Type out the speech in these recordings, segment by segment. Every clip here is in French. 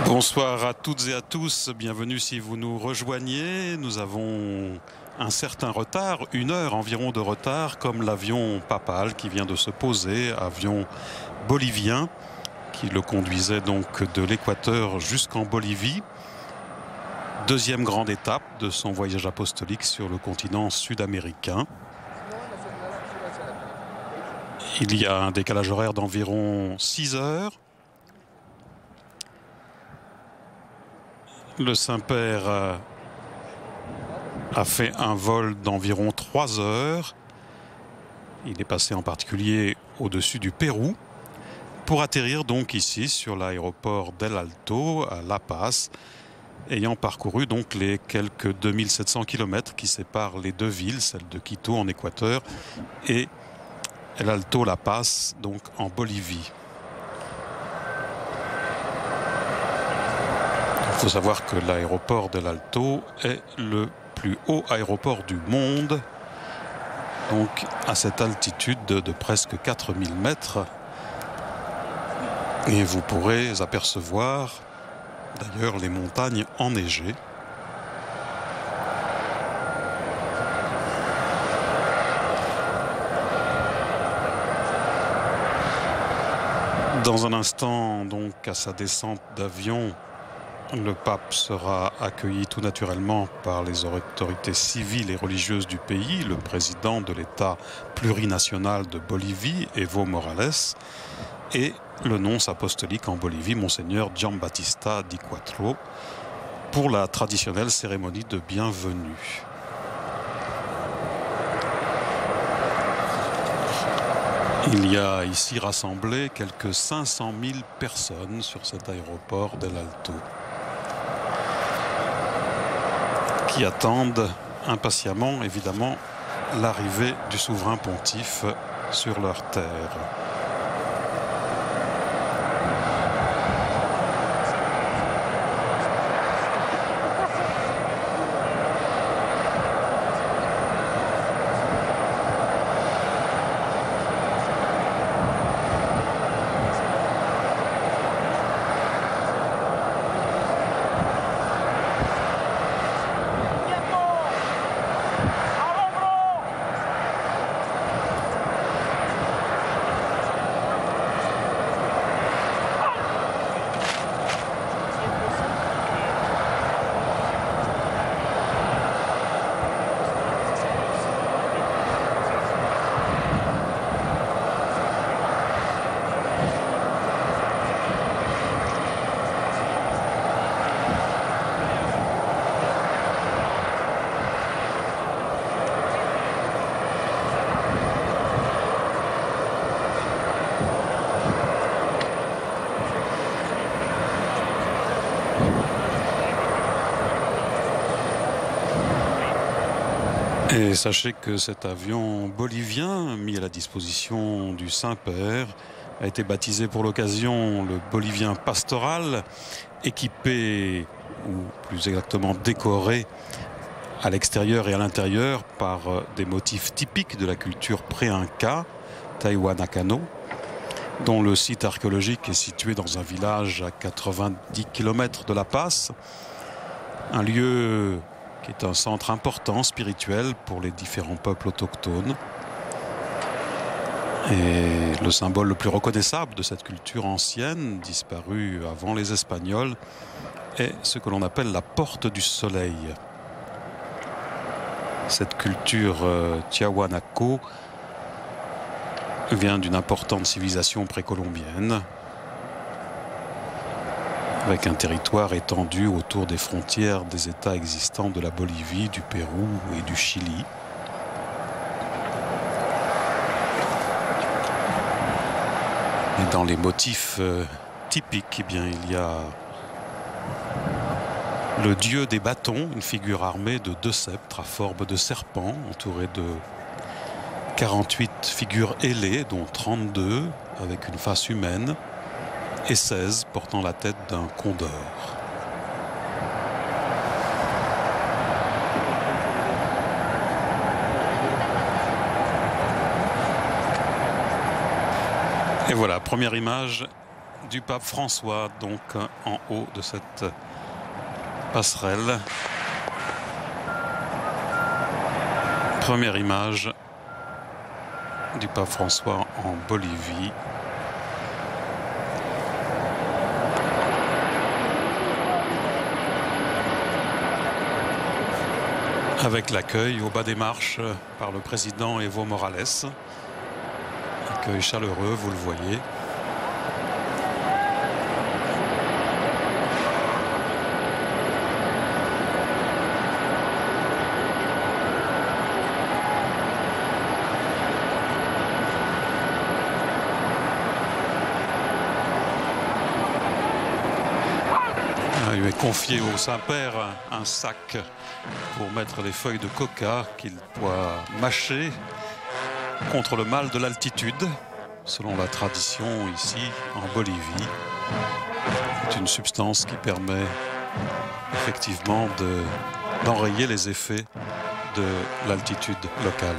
Bonsoir à toutes et à tous, bienvenue si vous nous rejoignez. Nous avons un certain retard, 1 heure environ de retard, comme l'avion papal qui vient de se poser, avion bolivien, qui le conduisait donc de l'Équateur jusqu'en Bolivie. Deuxième grande étape de son voyage apostolique sur le continent sud-américain. Il y a un décalage horaire d'environ 6 heures. Le Saint-Père a fait un vol d'environ 3 heures. Il est passé en particulier au-dessus du Pérou pour atterrir donc ici sur l'aéroport d'El Alto à La Paz, ayant parcouru donc les quelques 2700 km qui séparent les deux villes, celle de Quito en Équateur et El Alto La Paz donc en Bolivie. Il faut savoir que l'aéroport d'El Alto est le plus haut aéroport du monde, donc à cette altitude de presque 4000 mètres. Et vous pourrez apercevoir d'ailleurs les montagnes enneigées. Dans un instant, donc, à sa descente d'avion, le pape sera accueilli tout naturellement par les autorités civiles et religieuses du pays, le président de l'État plurinational de Bolivie, Evo Morales, et le nonce apostolique en Bolivie, Monseigneur Giambattista Di Quattro, pour la traditionnelle cérémonie de bienvenue. Il y a ici rassemblé quelques 500 000 personnes sur cet aéroport d'El Alto, qui attendent impatiemment, évidemment, l'arrivée du souverain pontife sur leur terre. Et sachez que cet avion bolivien mis à la disposition du Saint-Père a été baptisé pour l'occasion le Bolivien Pastoral, équipé, ou plus exactement décoré, à l'extérieur et à l'intérieur par des motifs typiques de la culture pré-inca, Tahuanacano, dont le site archéologique est situé dans un village à 90 km de La Paz, un lieu qui est un centre important spirituel pour les différents peuples autochtones. Et le symbole le plus reconnaissable de cette culture ancienne, disparue avant les Espagnols, est ce que l'on appelle la porte du soleil. Cette culture Tiahuanaco vient d'une importante civilisation précolombienne, avec un territoire étendu autour des frontières des États existants de la Bolivie, du Pérou et du Chili. Et dans les motifs typiques, eh bien, il y a le dieu des bâtons, une figure armée de 2 sceptres à forme de serpent, entourée de 48 figures ailées, dont 32 avec une face humaine, et 16 portant la tête d'un condor. Et voilà, première image du pape François, donc en haut de cette passerelle. Première image du pape François en Bolivie. Avec l'accueil au bas des marches par le président Evo Morales. Accueil chaleureux, vous le voyez. Il lui est confié au Saint-Père un sac pour mettre les feuilles de coca qu'il doit mâcher contre le mal de l'altitude, selon la tradition ici en Bolivie. C'est une substance qui permet effectivement d'enrayer les effets de l'altitude locale.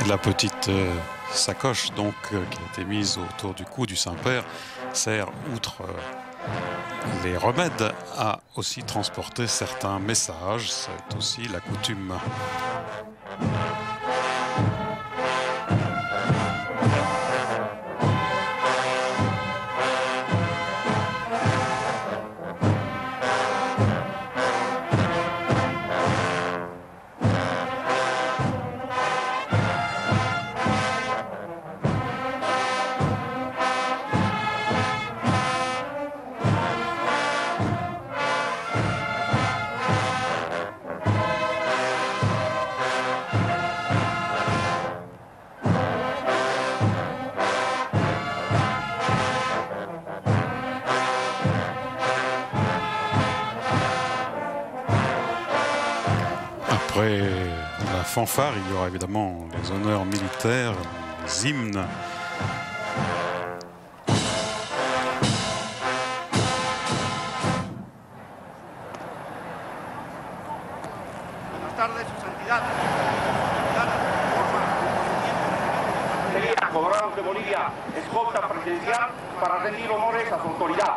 La petite sacoche donc qui a été mise autour du cou du Saint-Père sert, outre les remèdes, à aussi transporter certains messages. C'est aussi la coutume. Après la fanfare, il y aura évidemment les honneurs militaires, les hymnes. Colorados de Bolivia, escolta presidencial para rendir honores a su autoridad.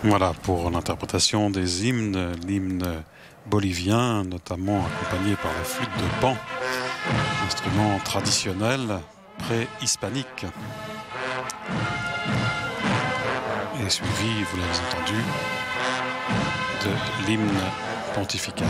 Voilà pour l'interprétation des hymnes, l'hymne bolivien, notamment accompagné par la flûte de Pan, instrument traditionnel pré-hispanique. Et suivi, vous l'avez entendu, de l'hymne pontifical.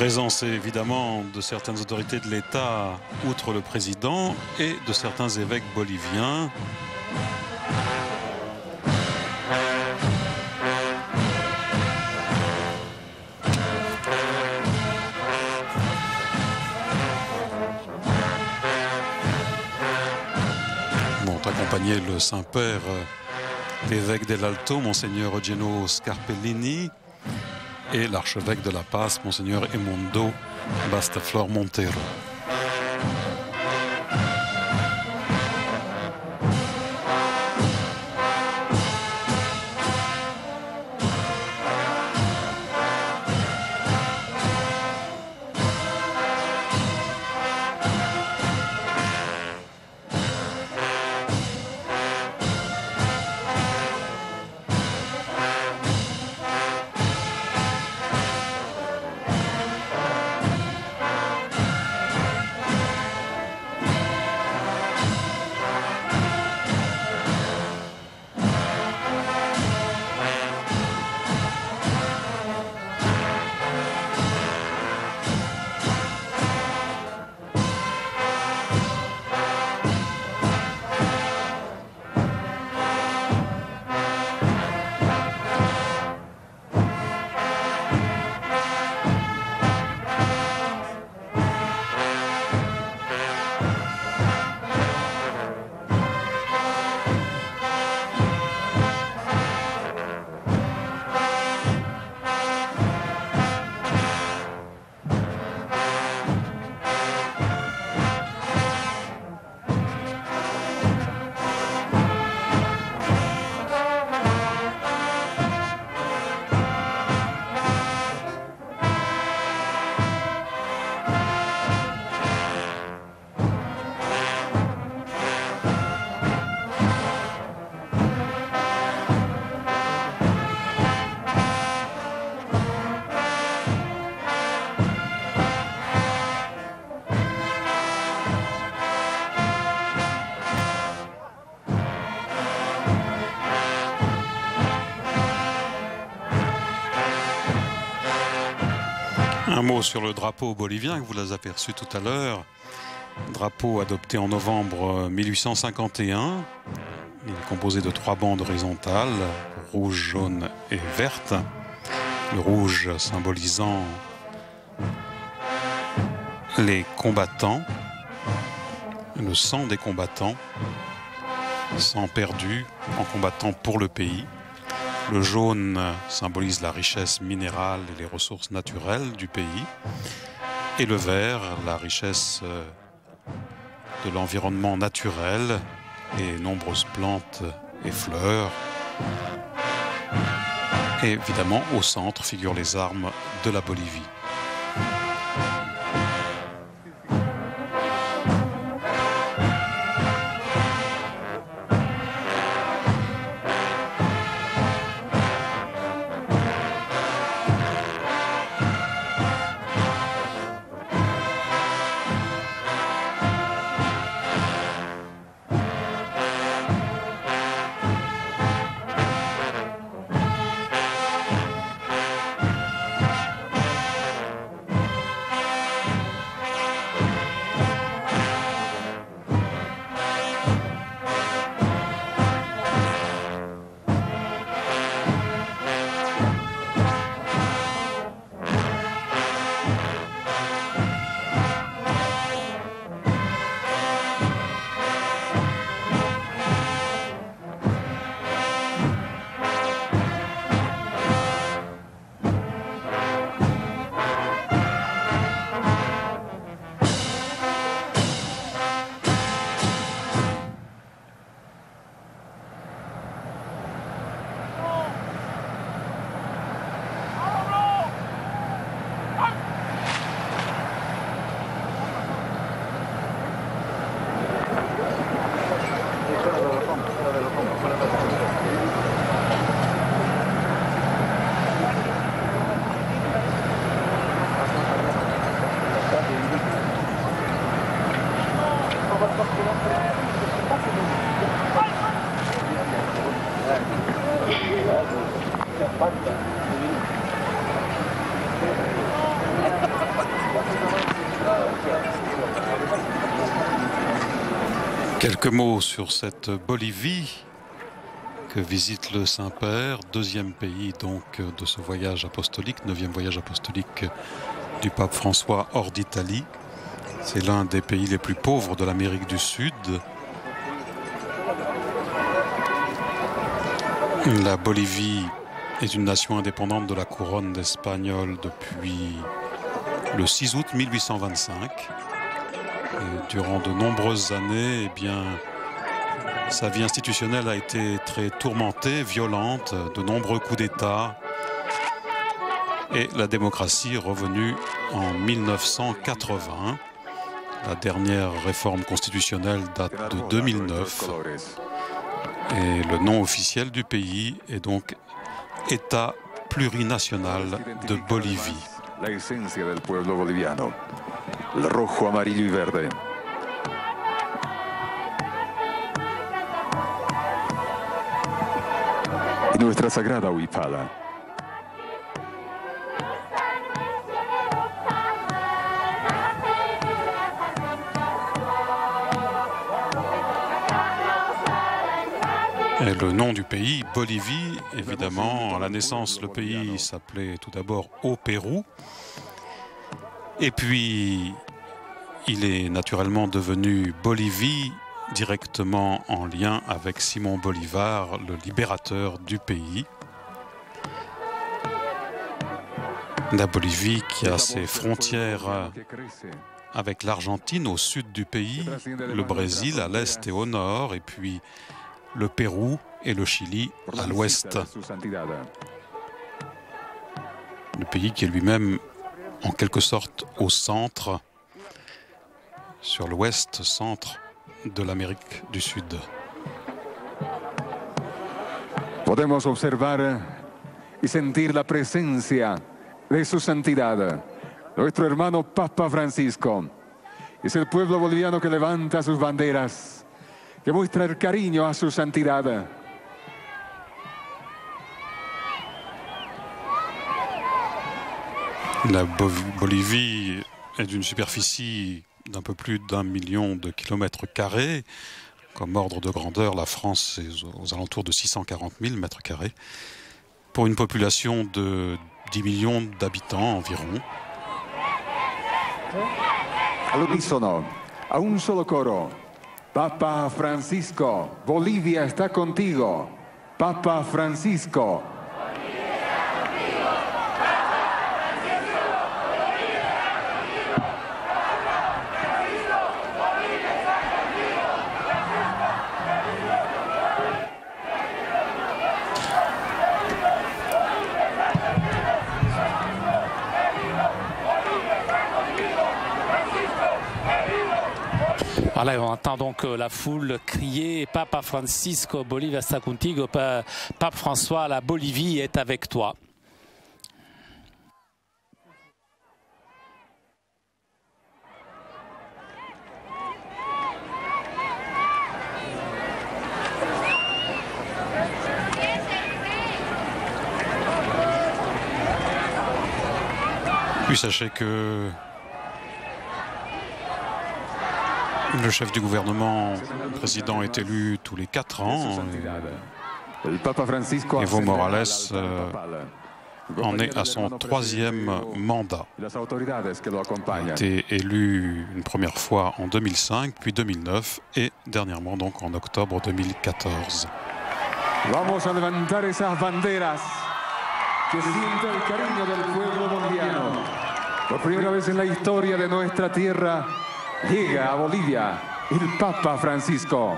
Présence évidemment de certaines autorités de l'État, outre le président, et de certains évêques boliviens. Vont accompagner le Saint-Père, l'évêque del Alto, Monseigneur Eugenio Scarpellini, et l'archevêque de La Paz, Monseigneur Emundo Bastaflor Montero. Un mot sur le drapeau bolivien que vous l'avez aperçu tout à l'heure. Drapeau adopté en novembre 1851. Il est composé de 3 bandes horizontales, rouge, jaune et verte. Le rouge symbolisant les combattants, le sang des combattants, sang perdu en combattant pour le pays. Le jaune symbolise la richesse minérale et les ressources naturelles du pays. Et le vert, la richesse de l'environnement naturel et nombreuses plantes et fleurs. Et évidemment, au centre figurent les armes de la Bolivie. Quelques mots sur cette Bolivie que visite le Saint-Père, deuxième pays donc de ce voyage apostolique, 9e voyage apostolique du pape François hors d'Italie. C'est l'un des pays les plus pauvres de l'Amérique du Sud. La Bolivie est une nation indépendante de la couronne d'Espagnol depuis le 6 août 1825. Et durant de nombreuses années, sa vie institutionnelle a été très tourmentée, violente, de nombreux coups d'État. Et la démocratie est revenue en 1980. La dernière réforme constitutionnelle date de 2009. Et le nom officiel du pays est donc État plurinational de Bolivie. La esencia del pueblo boliviano, el rojo, amarillo y verde. Y nuestra sagrada huipala. Et le nom du pays, Bolivie, évidemment, à la naissance, le pays s'appelait tout d'abord Au Pérou. Et puis, il est naturellement devenu Bolivie, directement en lien avec Simon Bolivar, le libérateur du pays. La Bolivie qui a ses frontières avec l'Argentine au sud du pays, le Brésil à l'est et au nord, et puis le Pérou et le Chili à l'ouest. Le pays qui est lui-même en quelque sorte au centre, sur l'ouest centre de l'Amérique du Sud. Podemos observar y sentir la presencia de su santidad, nuestro hermano Papa Francisco. Es el pueblo boliviano que levanta sus banderas, que muestra el cariño a su santidad. La Bolivie est d'une superficie d'un peu plus d'1 million de kilomètres carrés. Comme ordre de grandeur, la France est aux alentours de 640 000 mètres carrés, pour une population de 10 millions d'habitants environ. All'unisono, a un solo coro. Papa Francisco, Bolivia está contigo. Papa Francisco. Voilà, on entend donc la foule crier « Papa Francisco, Bolivia está contigo », Pape François, la Bolivie est avec toi. Puis sachez que le chef du gouvernement, le président, est élu tous les 4 ans. Evo Morales en est à son 3e mandat. Il a été élu une première fois en 2005, puis 2009 et dernièrement donc en octobre 2014. Vamos a levantar esas banderas que siente el cariño del pueblo boliviano. Por primera vez en la historia de nuestra tierra, llega a Bolivia el Papa Francisco.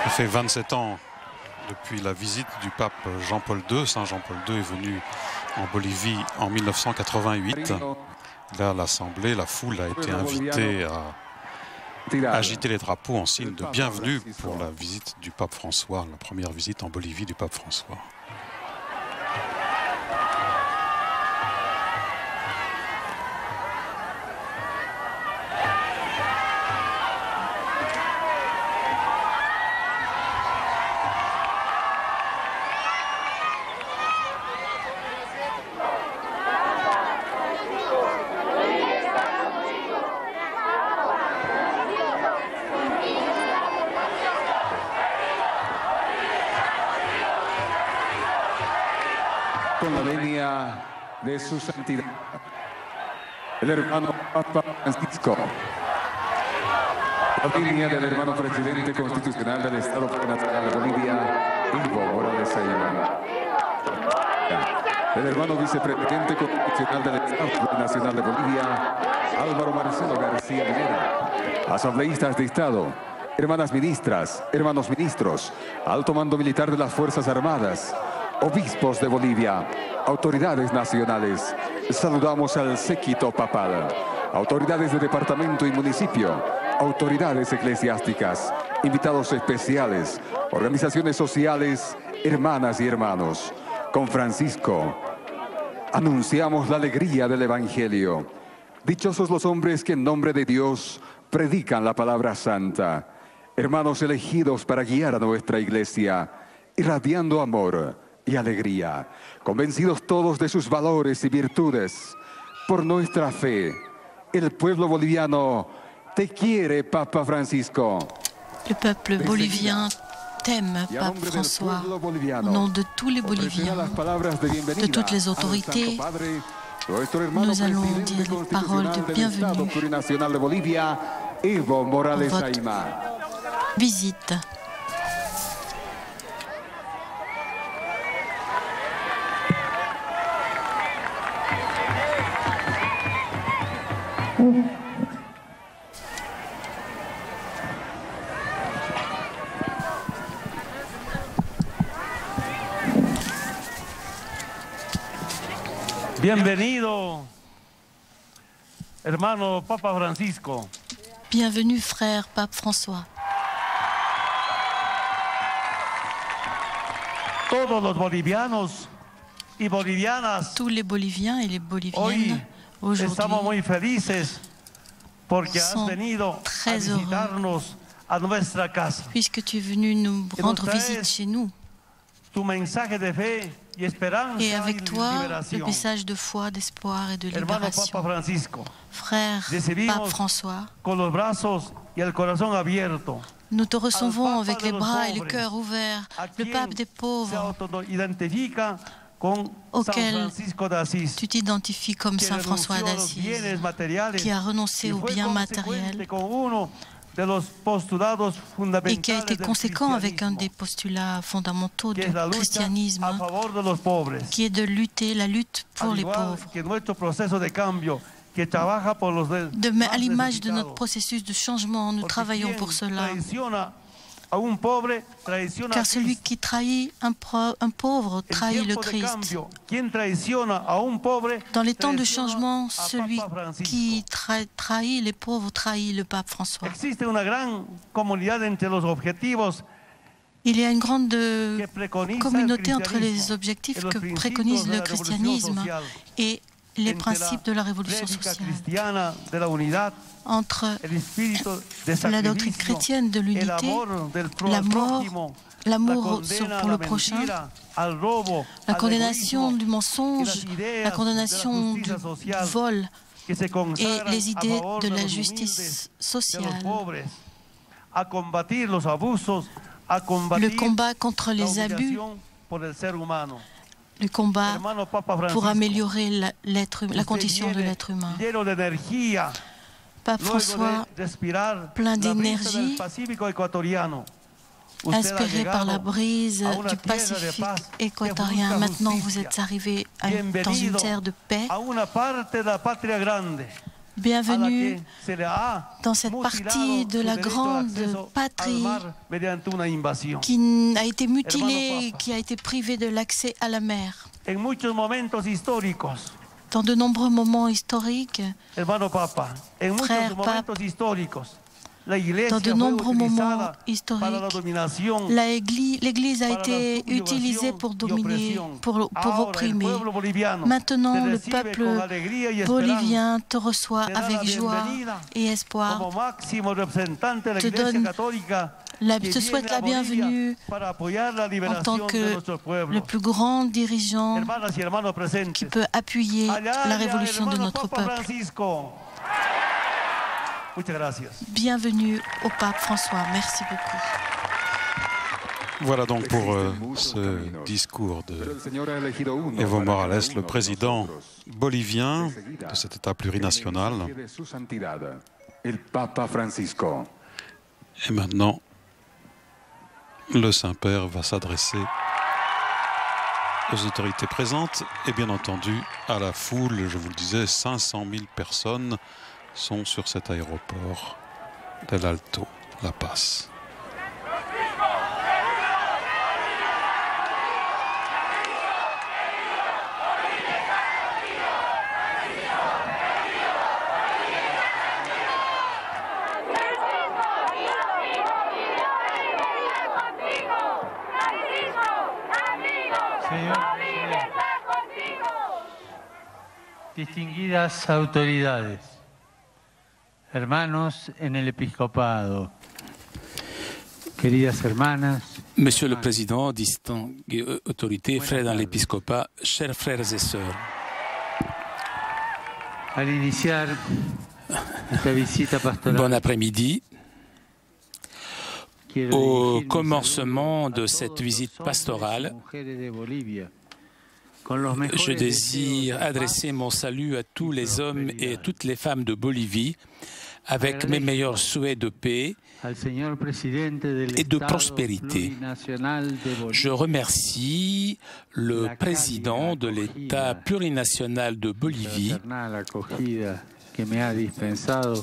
Ça fait 27 ans depuis la visite du pape Jean-Paul II. Saint Jean-Paul II est venu en Bolivie en 1988. Là, l'Assemblée, la foule a été invitée à agiter les drapeaux en signe de bienvenue pour la visite du pape François, la première visite en Bolivie du pape François. Con la venia de su santidad, el hermano Papa Francisco, la venia del hermano presidente constitucional del Estado Nacional de Bolivia, Evo Morales Ayala, el hermano vicepresidente constitucional del Estado Nacional de Bolivia, Álvaro Marcelo García Linera, asambleístas de Estado, hermanas ministras, hermanos ministros, alto mando militar de las Fuerzas Armadas, obispos de Bolivia, autoridades nacionales, saludamos al séquito papal, autoridades de departamento y municipio, autoridades eclesiásticas, invitados especiales, organizaciones sociales, hermanas y hermanos. Con Francisco anunciamos la alegría del Evangelio. Dichosos los hombres que en nombre de Dios predican la palabra santa. Hermanos elegidos para guiar a nuestra iglesia, irradiando amor y alegría, convencidos todos de sus valores y virtudes. Por nuestra fe, el pueblo boliviano te quiere, Papa Francisco. Le peuple bolivien t'aime, Pape François. Au nom de tous les Boliviens, de toutes les autorités, nous allons dire les paroles de bienvenue pour votre visite. Bienvenido, hermano Papa Francisco. Bienvenue, frère Pape François. Todos los bolivianos y bolivianas. Tous les Boliviens et les Boliviennes aujourd'hui sont très heureux puisque tu es venu nous rendre visite chez nous. Et avec toi, le message de foi, d'espoir et de libération. Frère Pape François, nous te recevons avec les bras et le cœur ouverts, le pape des pauvres, auquel tu t'identifies comme Saint François d'Assise, qui a renoncé aux biens matériels et qui a été conséquent avec un des postulats fondamentaux du christianisme, qui est de lutter, la lutte pour les pauvres. À l'image de notre processus de changement, nous travaillons pour cela. Car celui qui trahit un pauvre trahit le Christ. Dans les temps de changement, celui qui trahit les pauvres trahit le pape François. Il y a une grande communauté entre les objectifs que préconise le christianisme et les principes de la révolution sociale, entre la doctrine chrétienne de l'unité, l'amour pour le prochain, la condamnation du mensonge, la condamnation du vol et les idées de la justice sociale. Le combat contre les abus, le combat pour améliorer la condition de l'être humain. Pape François, plein d'énergie, inspiré par la brise du Pacifique équatorien. Maintenant, vous êtes arrivé dans une terre de paix. Bienvenue dans cette partie de la grande patrie qui a été mutilée, qui a été privée de l'accès à la mer. Dans de nombreux moments historiques, frère Pape, dans de nombreux moments historiques, l'Église a été utilisée pour dominer, pour opprimer. Maintenant, le peuple bolivien te reçoit avec joie et espoir, te souhaite la bienvenue en tant que le plus grand dirigeant qui peut appuyer la révolution de notre peuple. Bienvenue au pape François. Merci beaucoup. Voilà donc pour ce discours de Evo Morales, le président bolivien de cet État plurinational. Et maintenant, le Saint-Père va s'adresser aux autorités présentes et bien entendu à la foule. Je vous le disais, 500 000 personnes sont sur cet aéroport del Alto La Paz. Distinguidas autoridades, hermanos en el episcopado, queridas hermanas. Monsieur le Président, distinguées autorités, frères dans l'épiscopat, chers frères et sœurs. Al iniciar esta visita pastoral, bon après-midi. Au commencement de cette visite pastorale, je désire adresser mon salut à tous les hommes et à toutes les femmes de Bolivie avec mes meilleurs souhaits de paix et de prospérité. Je remercie le président de l'État plurinational de Bolivie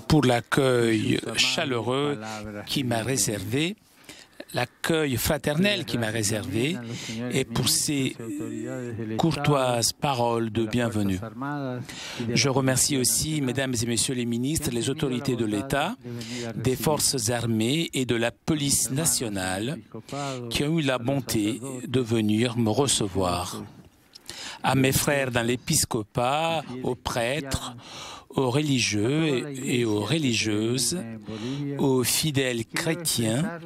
pour l'accueil chaleureux qui m'a réservé l'accueil fraternel qu'il m'a réservé et pour ses courtoises paroles de bienvenue. Je remercie aussi, mesdames et messieurs les ministres, les autorités de l'État, des forces armées et de la police nationale qui ont eu la bonté de venir me recevoir. À mes frères dans l'épiscopat, aux prêtres, aux religieux et aux religieuses, aux fidèles chrétiens,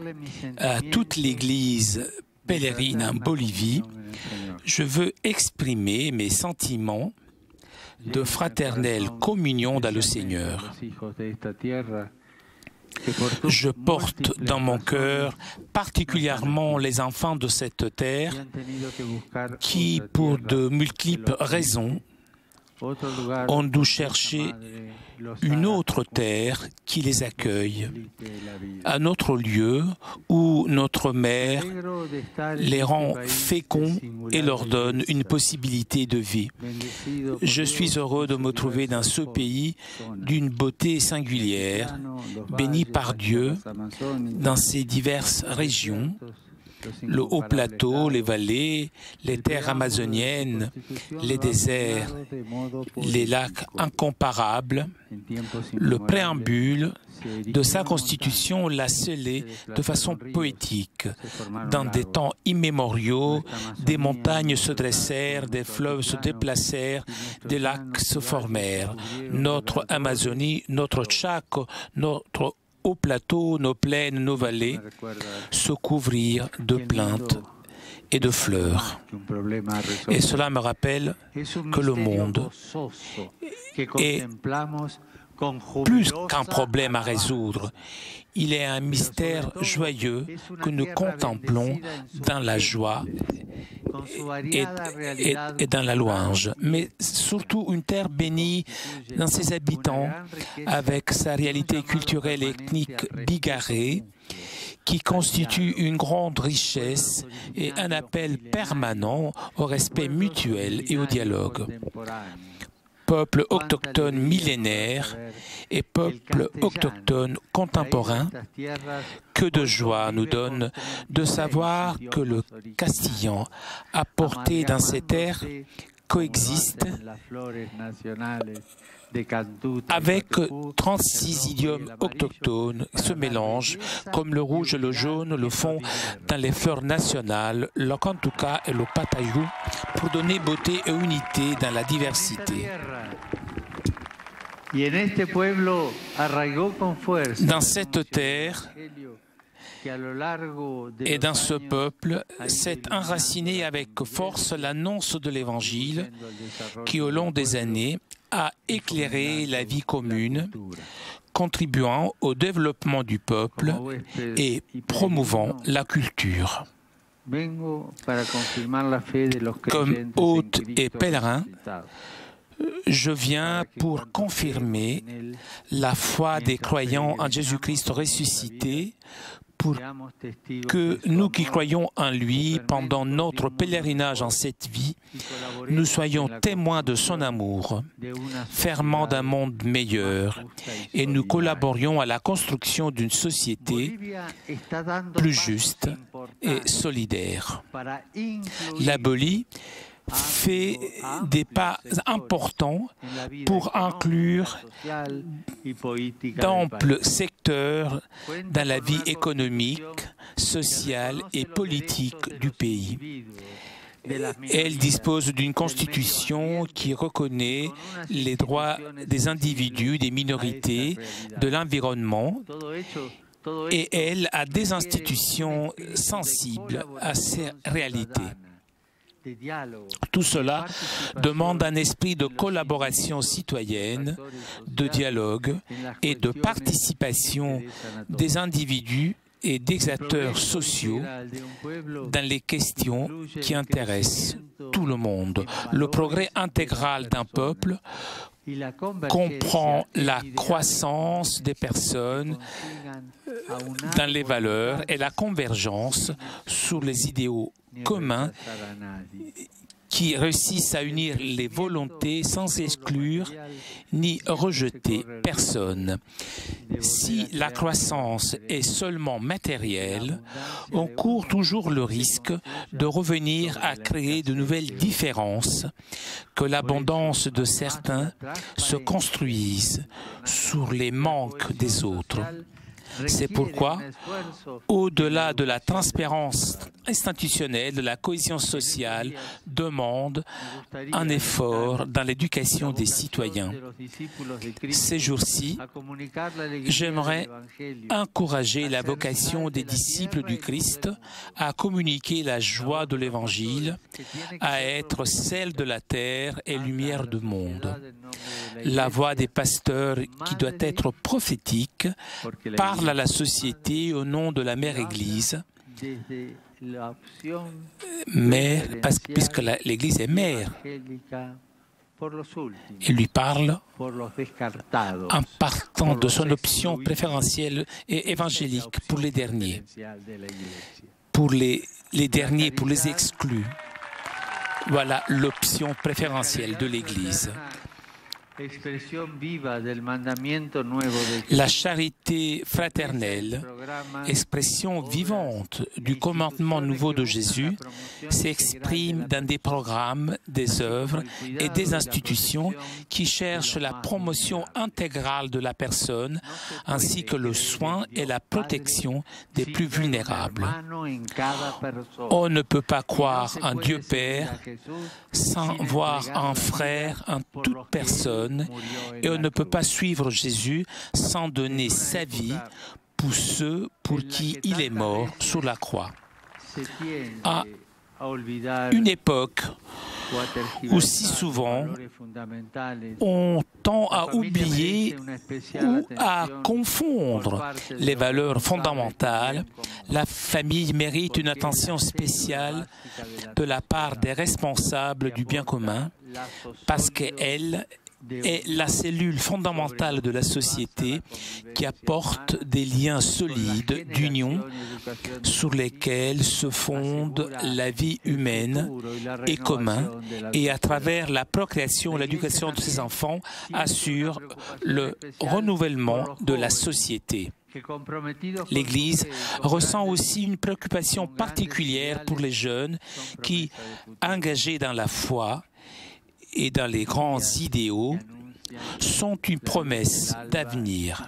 à toute l'Église pèlerine en Bolivie, je veux exprimer mes sentiments de fraternelle communion dans le Seigneur. Je porte dans mon cœur particulièrement les enfants de cette terre qui, pour de multiples raisons, ont dû chercher une autre terre qui les accueille, un autre lieu où notre mère les rend féconds et leur donne une possibilité de vie. Je suis heureux de me trouver dans ce pays d'une beauté singulière, béni par Dieu dans ses diverses régions, le haut plateau, les vallées, les terres amazoniennes, les déserts, les lacs incomparables. Le préambule de sa constitution l'a scellé de façon poétique. Dans des temps immémoriaux, des montagnes se dressèrent, des fleuves se déplacèrent, des lacs se formèrent. Notre Amazonie, notre Chaco, notre haut plateau, nos plaines, nos vallées se couvrirent de plantes et de fleurs. Et cela me rappelle que le monde est plus qu'un problème à résoudre. Il est un mystère joyeux que nous contemplons dans la joie et dans la louange, mais surtout une terre bénie dans ses habitants, avec sa réalité culturelle et ethnique bigarrée, qui constitue une grande richesse et un appel permanent au respect mutuel et au dialogue. Peuple autochtone millénaire et peuple autochtone contemporain, que de joie nous donne de savoir que le castillan apporté dans ces terres coexiste avec 36 idiomes autochtones se mélangent comme le rouge et le jaune le font dans les fleurs nationales, le cantuca et le patayou, pour donner beauté et unité dans la diversité. Dans cette terre et dans ce peuple s'est enracinée avec force l'annonce de l'Évangile qui, au long des années, a éclairé la vie commune, contribuant au développement du peuple et promouvant la culture. Comme hôte et pèlerin, je viens pour confirmer la foi des croyants en Jésus-Christ ressuscité, pour que nous qui croyons en lui pendant notre pèlerinage en cette vie, nous soyons témoins de son amour, ferments d'un monde meilleur, et nous collaborions à la construction d'une société plus juste et solidaire. La Bolivie fait des pas importants pour inclure d'amples secteurs dans la vie économique, sociale et politique du pays. Elle dispose d'une constitution qui reconnaît les droits des individus, des minorités, de l'environnement, et elle a des institutions sensibles à ces réalités. Tout cela demande un esprit de collaboration citoyenne, de dialogue et de participation des individus et des acteurs sociaux dans les questions qui intéressent tout le monde. Le progrès intégral d'un peuple comprend la croissance des personnes dans les valeurs et la convergence sur les idéaux communs qui réussissent à unir les volontés sans exclure ni rejeter personne. Si la croissance est seulement matérielle, on court toujours le risque de revenir à créer de nouvelles différences, que l'abondance de certains se construise sur les manques des autres. C'est pourquoi, au-delà de la transparence institutionnelle, la cohésion sociale demande un effort dans l'éducation des citoyens. Ces jours-ci, j'aimerais encourager la vocation des disciples du Christ à communiquer la joie de l'Évangile, à être sel de la terre et lumière du monde. La voix des pasteurs, qui doit être prophétique, parle à la société au nom de la Mère Église, mère, puisque l'Église est mère. Il lui parle en partant de son option préférentielle et évangélique pour les derniers, pour les derniers, pour les exclus. Voilà l'option préférentielle de l'Église. La charité fraternelle, expression vivante du commandement nouveau de Jésus, s'exprime dans des programmes, des œuvres et des institutions qui cherchent la promotion intégrale de la personne ainsi que le soin et la protection des plus vulnérables. On ne peut pas croire en Dieu Père sans voir un frère en toute personne, et on ne peut pas suivre Jésus sans donner sa vie pour ceux pour qui il est mort sur la croix. À une époque où si souvent on tend à oublier ou à confondre les valeurs fondamentales, la famille mérite une attention spéciale de la part des responsables du bien commun parce qu'elle est la cellule fondamentale de la société qui apporte des liens solides d'union sur lesquels se fonde la vie humaine et commune et à travers la procréation et l'éducation de ses enfants assure le renouvellement de la société. L'Église ressent aussi une préoccupation particulière pour les jeunes qui, engagés dans la foi, et dans les grands idéaux sont une promesse d'avenir.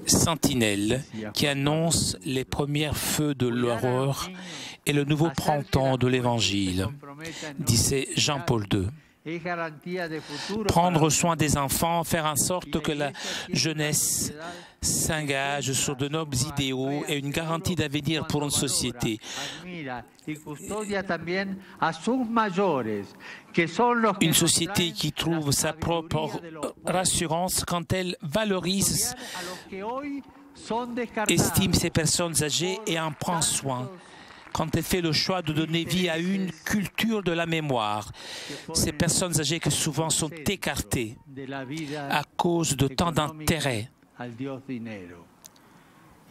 Sentinelle qui annonce les premiers feux de l'aurore et le nouveau printemps de l'Évangile, disait Jean-Paul II. Prendre soin des enfants, faire en sorte que la jeunesse s'engage sur de nobles idéaux et une garantie d'avenir pour une société. Une société qui trouve sa propre rassurance quand elle valorise, estime ses personnes âgées et en prend soin. Quand elle fait le choix de donner vie à une culture de la mémoire, ces personnes âgées qui souvent sont écartées à cause de tant d'intérêts.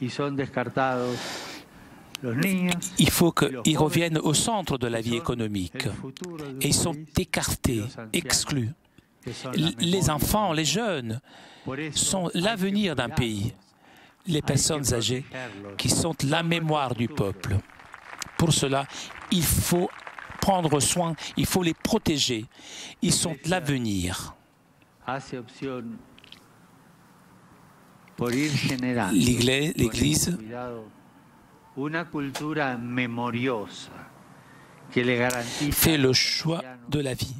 Il faut qu'ils reviennent au centre de la vie économique et ils sont écartés, exclus. Les enfants, les jeunes sont l'avenir d'un pays. Les personnes âgées qui sont la mémoire du peuple. Pour cela, il faut prendre soin, il faut les protéger. Ils sont l'avenir. L'Église fait le choix de la vie,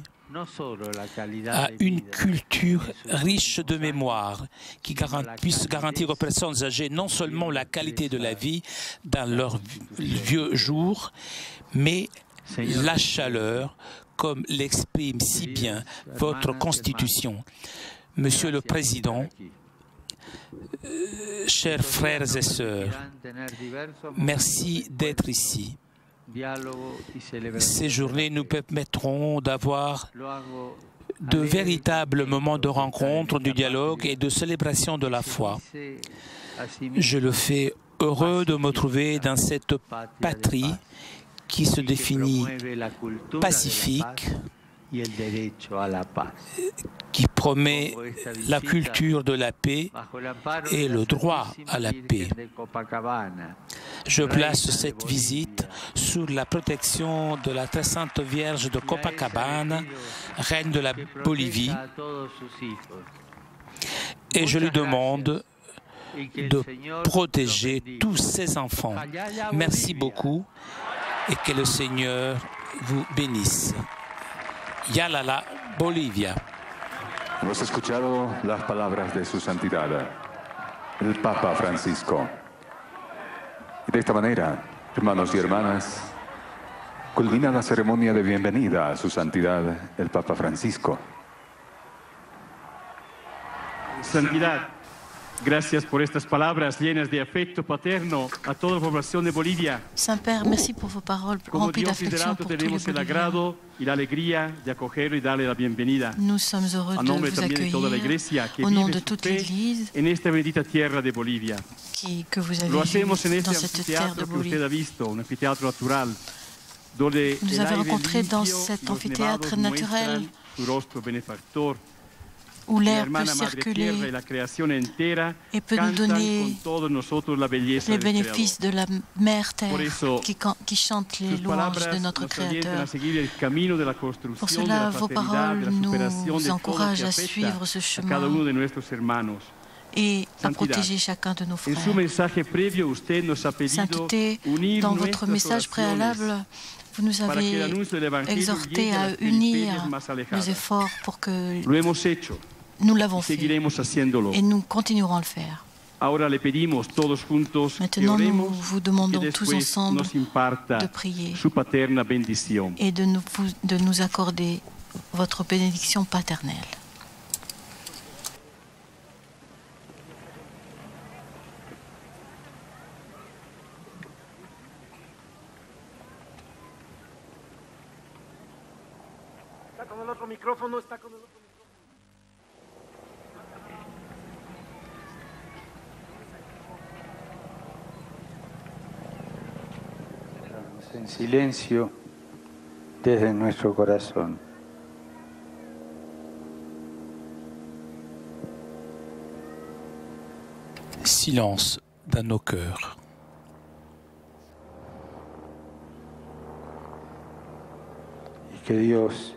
à une culture riche de mémoire qui puisse garantir aux personnes âgées non seulement la qualité de la vie dans leurs vieux jours, mais la chaleur, comme l'exprime si bien votre Constitution. Monsieur le Président, chers frères et sœurs, merci d'être ici. Ces journées nous permettront d'avoir de véritables moments de rencontre, de dialogue et de célébration de la foi. Je le fais heureux de me trouver dans cette patrie qui se définit pacifique, qui promet la culture de la paix et le droit à la paix. Je place cette visite sous la protection de la très sainte Vierge de Copacabana, reine de la Bolivie, et je lui demande de protéger tous ses enfants. Merci beaucoup et que le Seigneur vous bénisse. Yalala, Bolivia. Hemos escuchado las palabras de su santidad, el Papa Francisco. Y de esta manera, hermanos y hermanas, culmina la ceremonia de bienvenida a su santidad, el Papa Francisco. Santidad, gracias por estas palabras llenas de afecto paterno a toda la población de Bolivia. Saint-Père, merci pour vos paroles Como remplies Dios d'affection liderato pour tous les tenemos el Boliviens. agrado y la alegría de acoger y darle la bienvenida. Nous sommes heureux A de nombre vous también de toda la accueillir iglesia que au nom vive de su toute fe l'Église en esta bendita tierra de Bolivia. que vous avez Lo hacemos en vue este dans cette terre de anfiteatro que usted ha Bolivie. visto, un anfiteatro natural, donde Vous el avez aire rencontré dans limpio, cet los amphithéâtre nevados naturel muestran su rostro benefactor. où La l'air peut hermana Madre Tierra y circuler la creación entera et peut nous cantan donner con todos nosotros la belleza les del Creador. bénéfices de la mère Terre Por eso, qui chante les Sus louanges palabras de notre nos alientan Créateur. a seguir el camino de la Pour construcción, de cela, la vos fraternidad, paroles de la superación de nous todo lo encouragent que à afecta suivre ce a cada uno chemin de nuestros hermanos. et à Santidad. protéger chacun de nos En su frères. mensaje previo, usted nos ha pedido Sainteté, unir dans votre nuestras message oraciones préalable, vous nous para que el avez anuncio del Evangelio exhorté llegue a à las unir periferias más nos alejadas. efforts pour que Lo hemos hecho nous y l'avons fait seguiremos haciéndolo. et nous continuerons à le faire. Ahora le pedimos todos juntos que Maintenant, nous oremos vous y que demandons tous después ensemble nos imparta de prier su paterna bendición. et de nous accorder votre bénédiction paternelle. Está con el otro micrófono, está con el otro micrófono. En silencio desde nuestro corazón. Silence dans nos cœurs. Y que Dios,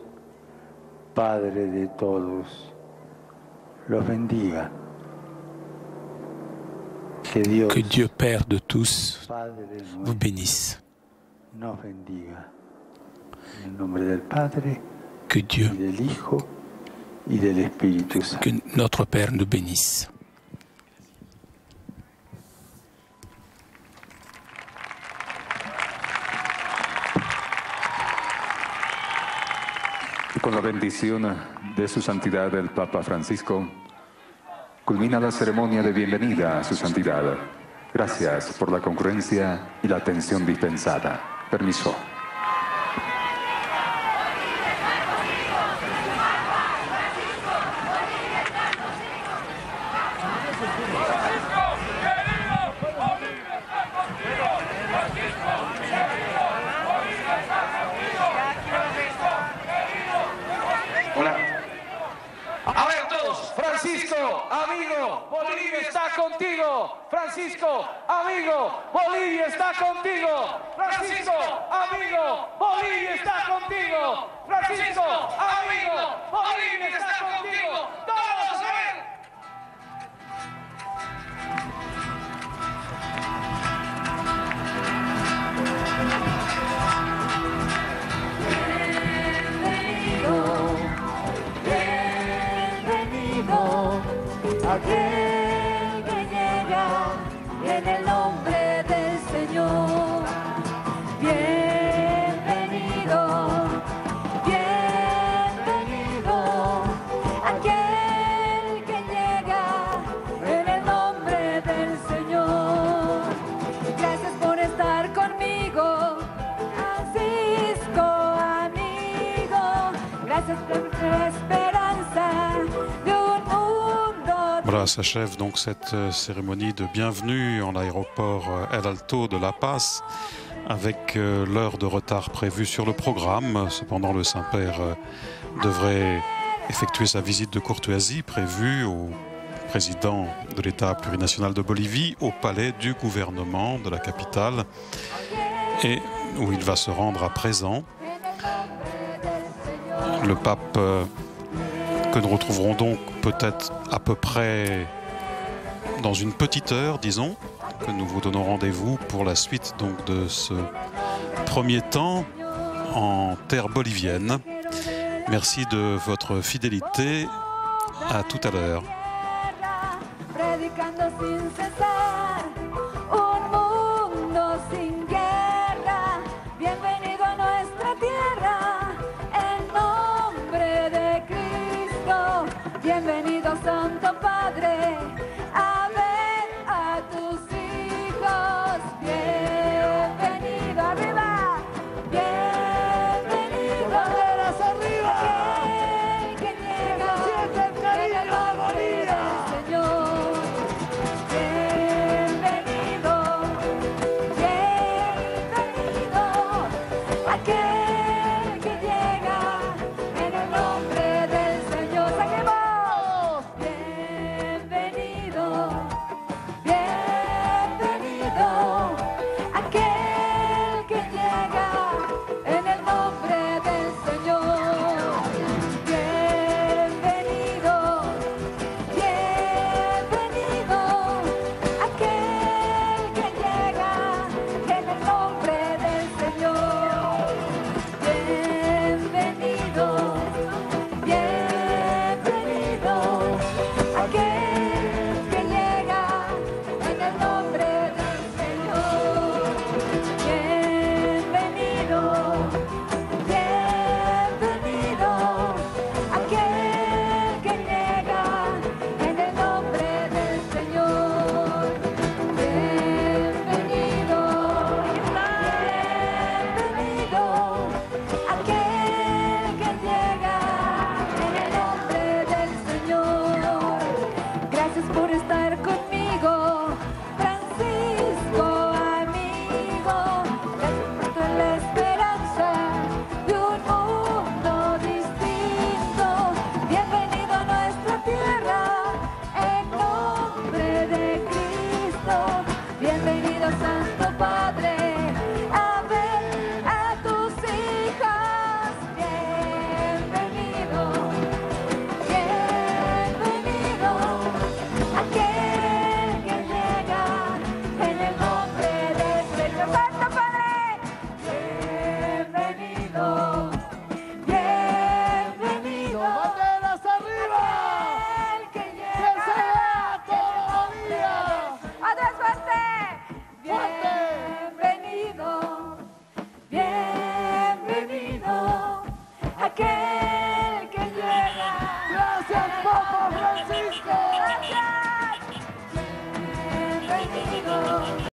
Padre de todos, los bendiga. Que Dieu, Père de tous, Padre vous nuestro, bénisse. nos bendiga. En el nombre del Padre, Que Dieu, y del Hijo, y del Espíritu Santo. que notre Père nous bénisse. Y con la bendición de su santidad el Papa Francisco, culmina la ceremonia de bienvenida a su santidad. Gracias por la concurrencia y la atención dispensada. Permiso. A ver todos, Francisco, amigo, Bolivia está contigo. Francisco, amigo, Bolivia está contigo. Francisco, amigo, Bolivia está contigo. Francisco, amigo, Bolivia está contigo. Todos, a ver. Bienvenido, aquel que llega en el nombre del Señor. Bienvenido, bienvenido, aquel que llega en el nombre del Señor. Gracias por estar conmigo, Francisco, amigo. Gracias por la esperanza de un mundo. Voilà, s'achève donc cette cérémonie de bienvenue en l'aéroport El Alto de La Paz, avec l'heure de retard prévue sur le programme. Cependant, le Saint-Père devrait effectuer sa visite de courtoisie prévue au président de l'État plurinational de Bolivie au palais du gouvernement de la capitale et où il va se rendre à présent. Le pape que nous retrouverons donc peut-être à peu près dans une petite heure, disons, que nous vous donnons rendez-vous pour la suite donc de ce premier temps en terre bolivienne. Merci de votre fidélité. À tout à l'heure. Bienvenido Santo Padre, a ver a tus hijos. Bienvenido arriba, bienvenido banderas arriba. Que llega, siente el cariño de Bolivia, Señor. Bienvenido, bienvenido, aquel que llega en el nombre del Señor. Seguimos. Aquel que llega. Gracias, Papa.